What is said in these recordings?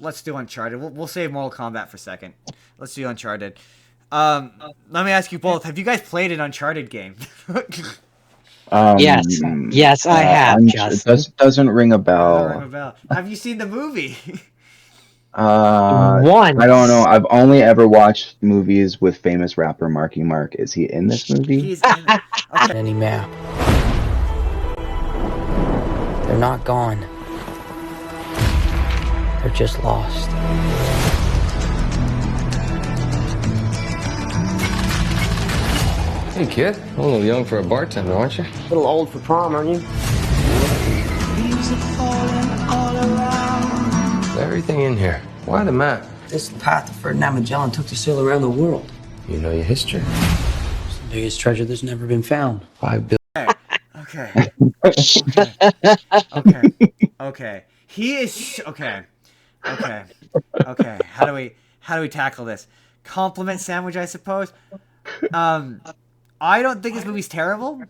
let's do Uncharted. We'll save Mortal Kombat for a second. Let's do Uncharted. Let me ask you both: have you guys played an Uncharted game? Yes, yes, I have, It Justin. doesn't ring a Doesn't ring a bell. bell. Have you seen the movie? I don't know. Once. I've only ever watched movies with famous rapper Marky Mark. Is he in this movie? He's in. Okay. Any map. They're not gone. They're just lost. Hey, kid. A little young for a bartender, aren't you? A little old for prom, aren't you? Everything in here. Why the map? This is the path that Ferdinand Magellan took to sail around the world. You know your history. It's the biggest treasure that's never been found. 5 billion. Okay. Okay. Okay. He is okay. Okay. Okay. How do we tackle this? Compliment sandwich, I suppose. I don't think this movie's terrible.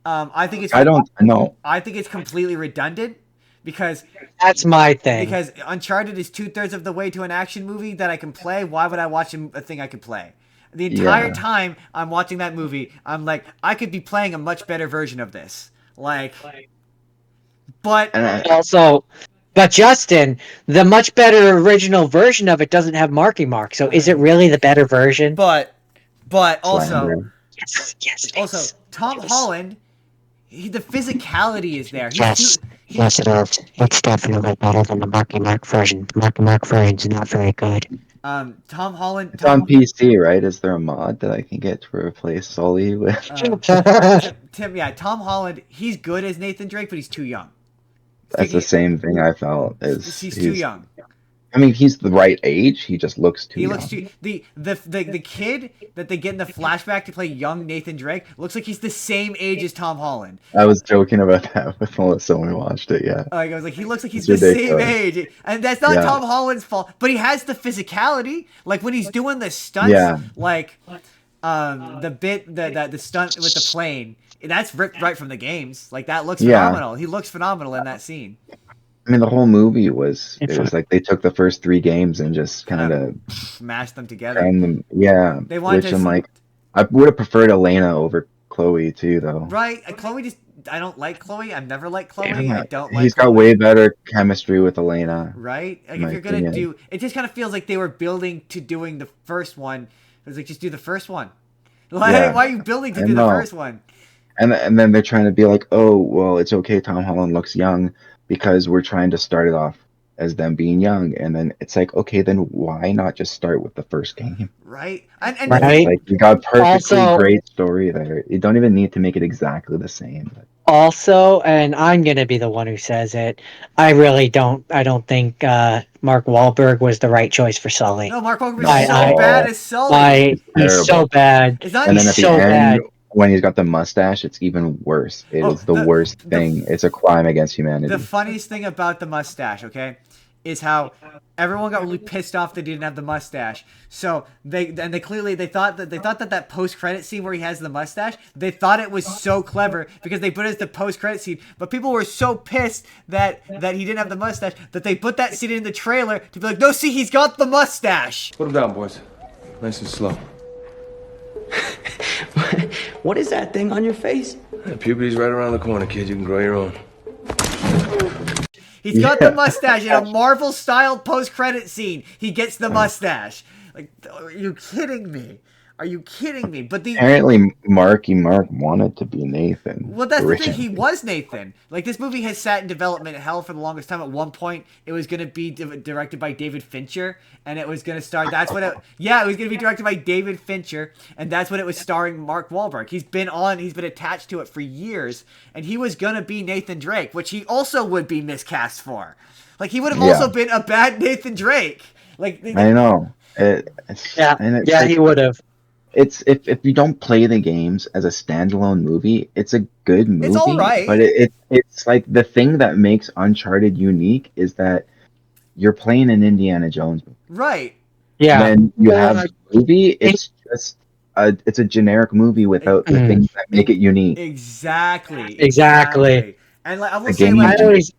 I think it's. I don't know. I think it's completely redundant because That's my thing. because Uncharted is 2/3 of the way to an action movie that I can play. Why would I watch a thing I could play? The entire Yeah. time I'm watching that movie, I'm like, I could be playing a much better version of this. Like, but And I, Also, but Justin, the much better original version of it doesn't have Marky Mark. So is it really the better version? but also Slander. Yes, it also is. Tom Holland, the physicality is there. Yes. Yes, it is. It's definitely better than the Marky Mark version. The Marky Mark version's not very good. Tom Holland. It's on PC, right? Is there a mod that I can get to replace Sully with? Yeah, Tom Holland. He's good as Nathan Drake, but he's too young. That's the same thing I felt. Is He's too young. I mean, he's the right age. He just looks too He young. looks too the kid that they get in the flashback to play young Nathan Drake looks like he's the same age as Tom Holland. I was joking about that with Melissa when we watched it. Yeah. Like I was like, he looks like he's It's the ridiculous. same age, and that's not Yeah. Tom Holland's fault. But he has the physicality. Like when he's doing the stunts, Yeah. like the stunt with the plane. That's ripped right from the games. Like that looks Yeah. phenomenal. He looks phenomenal in that scene. I mean, the whole movie was like they took the first 3 games and just kind of Smash them together. crammed them. Yeah. They wanted Which to I'm see- like, I would have preferred Elena over Chloe too, though. Right, Chloe just. I don't like Chloe. I've never liked Chloe. Yeah. I don't like. He's got Chloe. way better chemistry with Elena. Right? Like my if you're gonna opinion. do, it just kind of feels like they were building to doing the first one. It was like just do the first one. Like Yeah. why are you building to I do the know. first one? And then they're trying to be like, oh, well, it's okay. Tom Holland looks young because we're trying to start it off as them being young. And then it's like, okay, then why not just start with the first game? Right? And Right. Like you got perfectly Also- great story there. You don't even need to make it exactly the same. Also, and I'm gonna be the one who says it, I really don't. I don't think Mark Wahlberg was the right choice for Sully. no, Mark Wahlberg is I- so I- bad as Sully. He's so terrible. bad. It's not And then even at the so end, bad. when he's got the mustache, it's even worse. It is Oh, the worst thing. It's a crime against humanity. the funniest thing about the mustache, okay, is how everyone got really pissed off they didn't have the mustache. So they thought that post credit scene where he has the mustache, they thought it was so clever because they put it as the post credit scene. But people were so pissed that he didn't have the mustache that they put that scene in the trailer to be like, no, see, he's got the mustache. Put him down, boys. Nice and slow. What is that thing on your face? Puberty's right around the corner, kid. You can grow your own. He's got the mustache in a Marvel style post credit scene. He gets the mustache. Like, are you kidding me? Are you kidding me? But the Apparently, Marky Mark wanted to be Nathan. Well, that's the thing. originally. He was Nathan. Like, this movie has sat in development hell for the longest time. At one point, it was going to be directed by David Fincher, and it was going to star. That's what it. Yeah, it was going to be directed by David Fincher, and that's what it was starring Mark Wahlberg. He's been attached to it for years, and he was going to be Nathan Drake, which he also would be miscast for. Like, he would have also been a bad Nathan Drake. Like, I know. And it's like- He would have. It's if you don't play the games as a standalone movie, it's a good movie. It's all right. But it's like the thing that makes Uncharted unique is that you're playing an Indiana Jones movie. right. Yeah. When you Yeah. have a movie, it's just it's a generic movie without the things that make it unique. Exactly. Exactly. And like, I will The say, game like, I always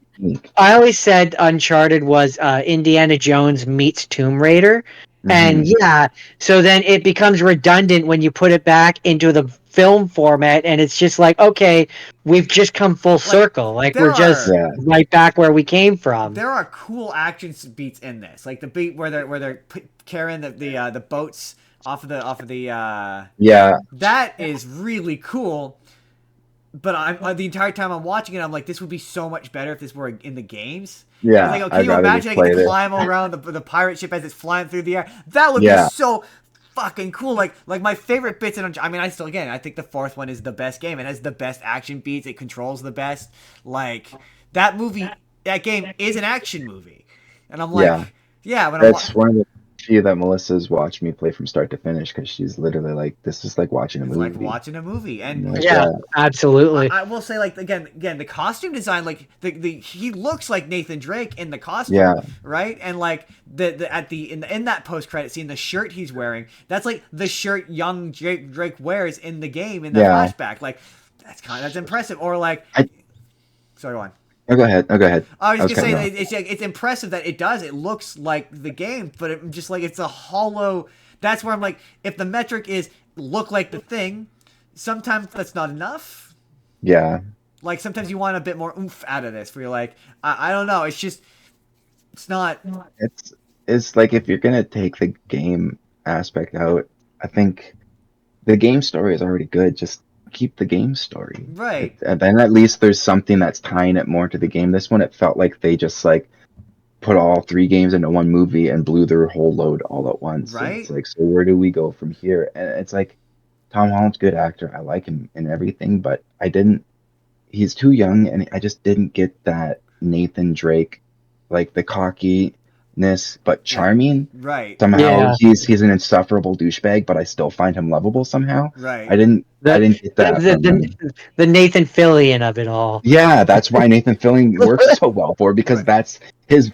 I always said Uncharted was Indiana Jones meets Tomb Raider. And Mhm. yeah, so then it becomes redundant when you put it back into the film format, and it's just like, okay, we've just come full circle. Like we're there just are Yeah. right back where we came from. there are cool action beats in this, like the beat where they're carrying the boats off of the Yeah. that is really cool. But the entire time I'm watching it, I'm like, this would be so much better if this were in the games. And it's Yeah. like, oh, can I'd you rather imagine just I get play to this. climb around the pirate ship as it's flying through the air? That would be Yeah. so fucking cool. Like my favorite bits in, I mean, I think the fourth one is the best game. It has the best action beats. It controls the best. Like that game is an action movie, and I'm Yeah. like, yeah, when I'm That's one of the few that Melissa's watched me play from start to finish because she's literally like, this is like watching a it's like movie. watching a movie, I'm and like, Yeah, absolutely. I will say, like, again, the costume design, like the he looks like Nathan Drake in the costume, Yeah. right? And like in that post credit scene, the shirt he's wearing, that's like the shirt young Drake wears in the game in the Yeah. flashback. Like that's impressive. Or like, I- sorry, go on. Oh, go ahead. Oh, go ahead. I was I was just gonna cutting say you off. that it's impressive that it does. It looks like the game, but it just like it's a hollow. That's where I'm like, if the metric is look like the thing, sometimes that's not enough. Yeah. Like sometimes you want a bit more oomph out of this, where you're like, I don't know, it's not It's like if you're gonna take the game aspect out, I think the game story is already good. Just keep the game story. right, And then at least there's something that's tying it more to the game. This one, it felt like they just like put all three games into one movie and blew their whole load all at once. And it's right, like, so where do we go from here? And it's like Tom Holland's a good actor. I like him and everything, but I didn't. He's too young, and I just didn't get that Nathan Drake, like the cockiness but charming. right, Somehow Yeah. he's an insufferable douchebag, but I still find him lovable somehow. right. I didn't get that The, from him. the Nathan Fillion of it all. Yeah, that's why Nathan Fillion works so well for, because Right. that's his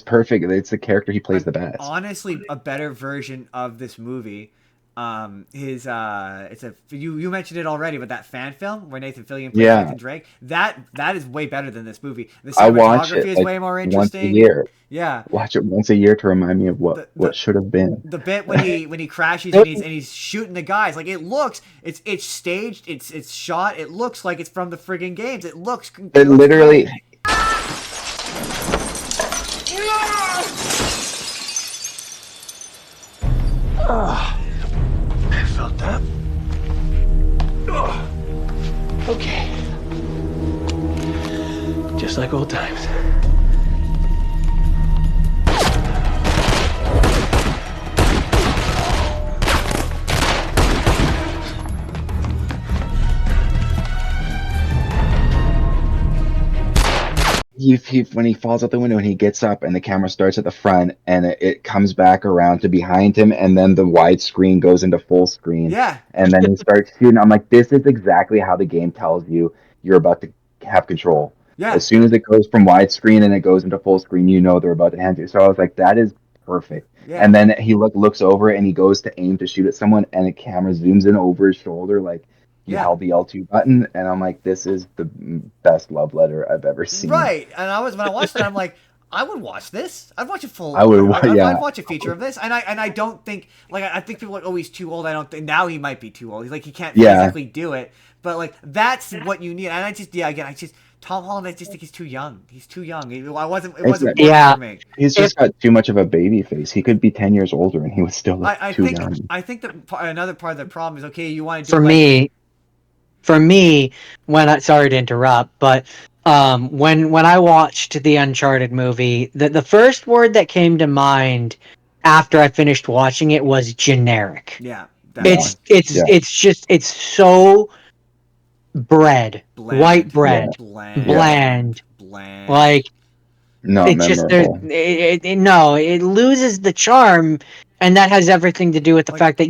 perfect. It's the character he plays the best. Honestly, a better version of this movie. His it's a you mentioned it already, but that fan film where Nathan Fillion plays Yeah. Nathan Drake, that is way better than this movie. The I watch cinematography it is like way more once a interesting. year. Yeah, Watch it once a year to remind me of The- what should have been. the bit when he crashes and he's shooting the guys, like it's staged, it's shot, it looks like it's from the friggin' games. It looks Literally, great. I felt that. Okay. Just like old times. when he falls out the window and he gets up and the camera starts at the front and it comes back around to behind him and then the widescreen goes into full screen. Yeah, And then he starts shooting. I'm like, this is exactly how the game tells you you're about to have control. yeah, As soon as it goes from widescreen and it goes into full screen, you know they're about to hand you. So I was like, that is perfect. yeah. And then he looks over and he goes to aim to shoot at someone and the camera zooms in over his shoulder like he Yeah. held the L2 button. And I'm like, this is the best love letter I've ever seen. Right, and when I watched it, I'm like, I would watch this. I'd watch a full. I would, yeah. I'd watch a feature of this, and I don't think I think people are like, oh, he's too old. I don't think now he might be too old. He's like he can't Yeah. physically do it, but like that's what you need. And I just Tom Holland. I just think he's too young. He's too young. It wasn't working Yeah. for me. He's just got too much of a baby face. He could be 10 years older and he would still look I too think young. that another part of the problem is okay. You want to do For me, sorry to interrupt, but when I watched the Uncharted movie, the first word that came to mind after I finished watching it was generic. yeah. It's Yeah. it's so Bland. white bread, bland. Like Not it just memorable. it loses the charm, and that has everything to do with the Like- fact that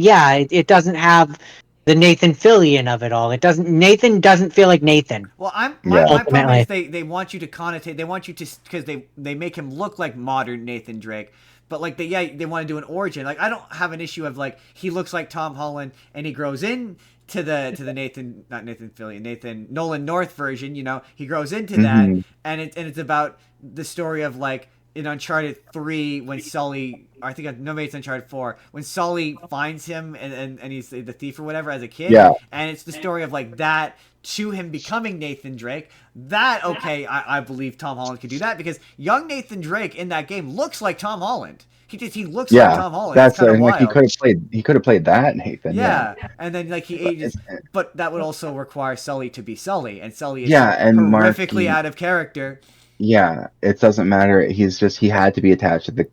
it doesn't have the Nathan Fillion of it all. Nathan doesn't feel like Nathan. Well, my Yeah. problem Ultimately. is they want you to connotate. They want you to because they make him look like modern Nathan Drake, But like they want to do an origin. Like I don't have an issue of like he looks like Tom Holland and he grows in to the Nathan Nolan North version. You know, he grows into that, Hmm. and it's about the story of like in Uncharted 3 when Sully, or I think no, maybe it's Uncharted 4 when Sully finds him and he's the thief or whatever as a kid, Yeah. and it's the story of like that to him becoming Nathan Drake. That okay, I believe Tom Holland could do that because young Nathan Drake in that game looks like Tom Holland. He looks like Yeah, Tom Holland. It's that's kind of like wild. he could have played that Nathan. Yeah, Yeah, and then like he but ages, but that would also require Sully to be Sully, and Sully is yeah, and horrifically Marky. out of character Yeah, it doesn't matter. He had to be attached to the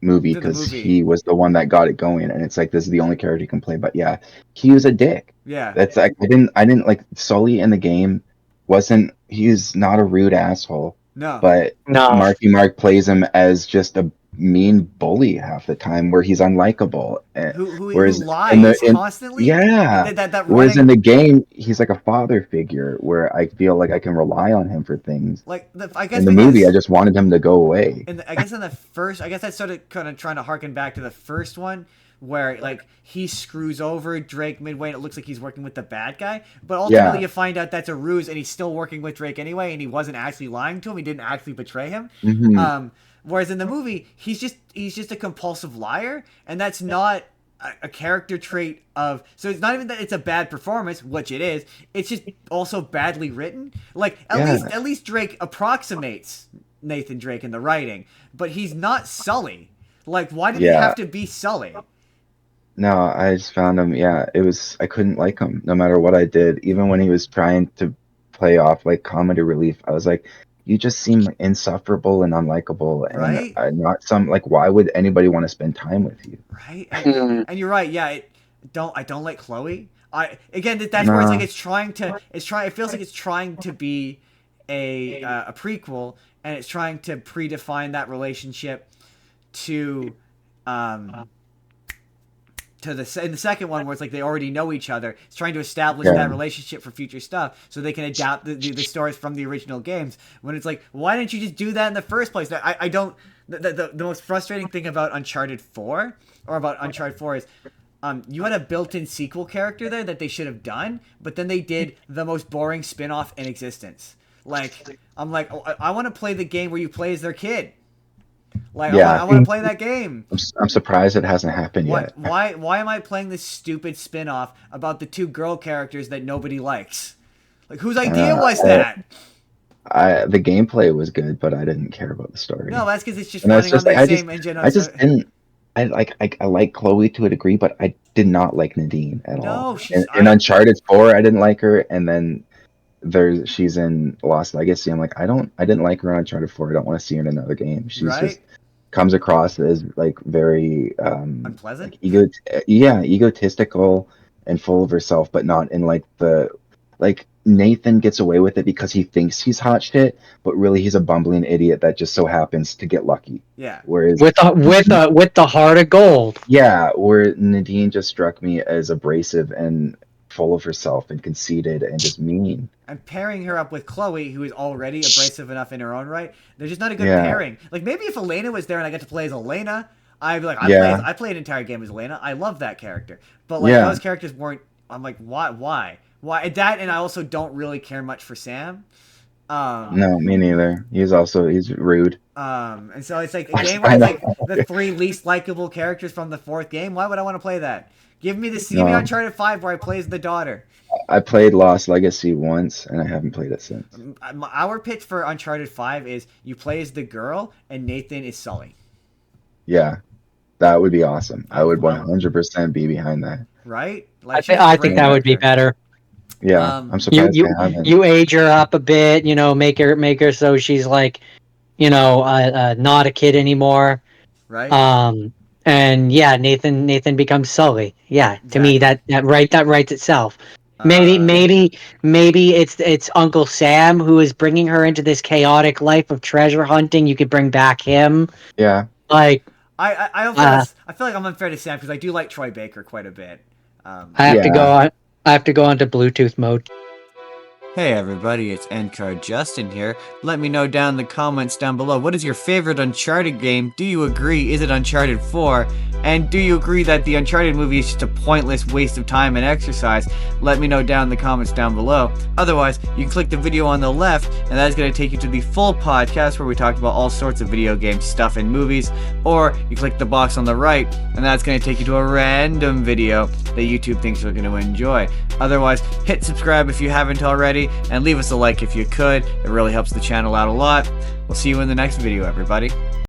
movie to the because movie. he was the one that got it going, and it's like this is the only character he can play. But yeah, he was a dick. Yeah, That's like I didn't like Sully in the game. He's not a rude asshole, no, but No. Marky Mark plays him as just a mean bully half the time, where he's unlikable. who Whereas lies in constantly. yeah, That whereas running in the game he's like a father figure where I feel like I can rely on him for things. like I guess In the because movie, I just wanted him to go away. I guess in the first, I guess I started kind of trying to harken back to the first one where like he screws over Drake midway and it looks like he's working with the bad guy, but ultimately Yeah. you find out that's a ruse and he's still working with Drake anyway, and he wasn't actually lying to him. He didn't actually betray him. Hmm. Whereas in the movie, he's just a compulsive liar, and that's not a character trait of. So it's not even that it's a bad performance, which it is. It's just also badly written. Like Yeah. at least Drake approximates Nathan Drake in the writing, but he's not Sully. Like, why did he Yeah. have to be Sully? No, I just found him. Yeah, I couldn't like him no matter what I did. Even when he was trying to play off like comedy relief, I was like, you just seem insufferable and unlikable, and Right? not some like. Why would anybody want to spend time with you? Right? Hmm. And you're right. Yeah, I don't like Chloe. I again that's where it's like Nah. it feels like it's trying to be a prequel, and it's trying to predefine that relationship to in the second one where it's like they already know each other. It's trying to establish Yeah. that relationship for future stuff so they can adapt the stories from the original games. When it's like, why didn't you just do that in the first place? I don't. The most frustrating thing about Uncharted 4 or about Uncharted 4 is you had a built-in sequel character there that they should have done, but then they did the most boring spin-off in existence. I'm like, oh, I want to play the game where you play as their kid. Like, Yeah. I want to play that game. I'm surprised it hasn't happened What? yet. Why am I playing this stupid spin-off about the two girl characters that nobody likes? Like, whose idea was that? The gameplay was good, but I didn't care about the story. No, that's because it's just And that's running on just like the same engine. I just didn't. I like Chloe to a degree, but I did not like Nadine at No, all. she's- In Uncharted 4, I didn't like her, and then she's in Lost Legacy. I'm like, I didn't like her in Uncharted 4. I don't want to see her in another game. She's Right? just comes across as like very Unpleasant? egotistical and full of herself, but not in like the like Nathan gets away with it because he thinks he's hot shit, but really he's a bumbling idiot that just so happens to get lucky. Yeah. Whereas With the heart of gold. yeah, where Nadine just struck me as abrasive and full of herself and conceited and just mean. And pairing her up with Chloe, who is already abrasive enough in her own right, they're just not a good Yeah. pairing. Like, maybe if Elena was there and I got to play as Elena, I'd be like, Yeah. I played an entire game as Elena. I love that character. But, like, Yeah. those characters weren't. I'm like, why? That, and I also don't really care much for Sam. No, me neither. He's rude. And so it's like a I game where it's like know. the three least likable characters from the fourth game. Why would I want to play that? Give me No. Uncharted 5 where I play as the daughter. I played Lost Legacy once and I haven't played it since. Our pitch for Uncharted 5 is you play as the girl and Nathan is Sully. Yeah. That would be awesome. I would 100% be behind that. Right? I she's a think great that would be character. better. Yeah. Um, I'm You surprised you they haven't. you age her up a bit. Make her so she's like, not a kid anymore. Right? And yeah, Nathan becomes Sully. Yeah, to me that writes itself. Maybe it's Uncle Sam who is bringing her into this chaotic life of treasure hunting. You could bring back him. Yeah. Like I feel like I'm unfair to Sam because I do like Troy Baker quite a bit. I have to Yeah. go on. I have to go onto Bluetooth mode. Hey everybody, it's Endcard Justin here. Let me know down in the comments down below, what is your favorite Uncharted game? Do you agree? Is it Uncharted 4? And do you agree that the Uncharted movie is just a pointless waste of time and exercise? Let me know down in the comments down below. Otherwise, you can click the video on the left, and that is going to take you to the full podcast where we talked about all sorts of video game stuff and movies. Or you click the box on the right, and that's going to take you to a random video that YouTube thinks you're going to enjoy. Otherwise, hit subscribe if you haven't already, and leave us a like if you could. It really helps the channel out a lot. We'll see you in the next video, everybody.